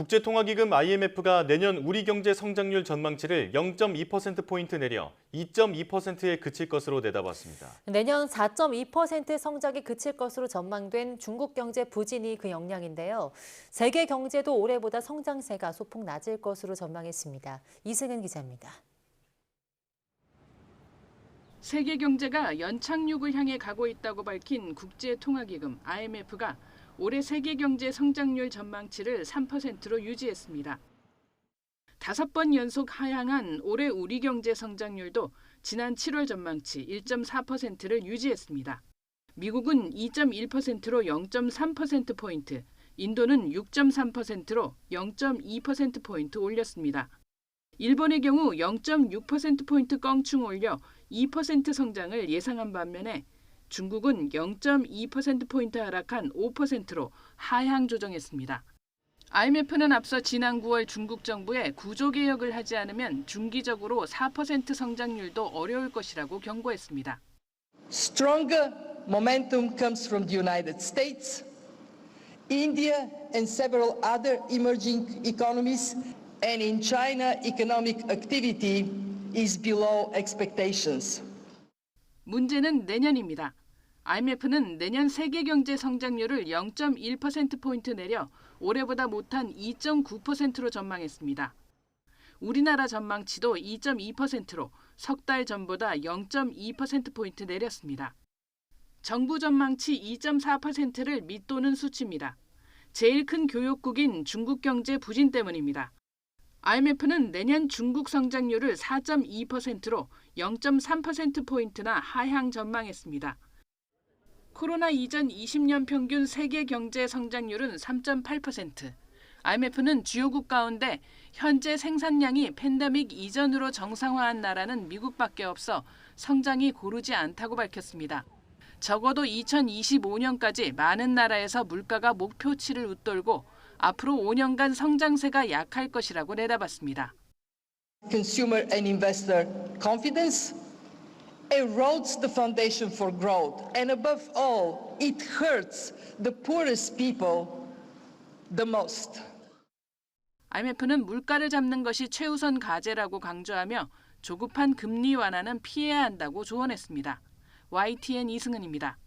국제통화기금 IMF가 내년 우리 경제 성장률 전망치를 0.2%포인트 내려 2.2%에 그칠 것으로 내다봤습니다. 내년 4.2% 성장이 그칠 것으로 전망된 중국 경제 부진이 그 영향인데요. 세계 경제도 올해보다 성장세가 소폭 낮을 것으로 전망했습니다. 이승은 기자입니다. 세계 경제가 연착륙을 향해 가고 있다고 밝힌 국제통화기금 IMF가 올해 세계 경제 성장률 전망치를 3%로 유지했습니다. 5번 연속 하향한 올해 우리 경제 성장률도 지난 7월 전망치 1.4%를 유지했습니다. 미국은 2.1%로 0.3%포인트, 인도는 6.3%로 0.2%포인트 올렸습니다. 일본의 경우 0.6%포인트 껑충 올려 2% 성장을 예상한 반면에 중국은 0.2%포인트 하락한 5%로 하향 조정했습니다. IMF는 앞서 지난 9월 중국 정부에 구조개혁을 하지 않으면 중기적으로 4% 성장률도 어려울 것이라고 경고했습니다. Stronger momentum comes from the United States, India and several other emerging economies, and in China economic activity is below expectations. 문제는 내년입니다. IMF는 내년 세계 경제 성장률을 0.1%포인트 내려 올해보다 못한 2.9%로 전망했습니다. 우리나라 전망치도 2.2%로 석 달 전보다 0.2%포인트 내렸습니다. 정부 전망치 2.4%를 밑도는 수치입니다. 제일 큰 교역국인 중국 경제 부진 때문입니다. IMF는 내년 중국 성장률을 4.2%로 0.3%포인트나 하향 전망했습니다. 코로나 이전 20년 평균 세계 경제 성장률은 3.8%. IMF는 주요국 가운데 현재 생산량이 팬데믹 이전으로 정상화한 나라는 미국밖에 없어 성장이 고르지 않다고 밝혔습니다. 적어도 2025년까지 많은 나라에서 물가가 목표치를 웃돌고 앞으로 5년간 성장세가 약할 것이라고 내다봤습니다. Consumer and investor confidence erodes the foundation for growth, and above all, it hurts the poorest people the most. IMF는 물가를 잡는 것이 최우선 과제라고 강조하며 조급한 금리 완화는 피해야 한다고 조언했습니다. YTN 이승은입니다.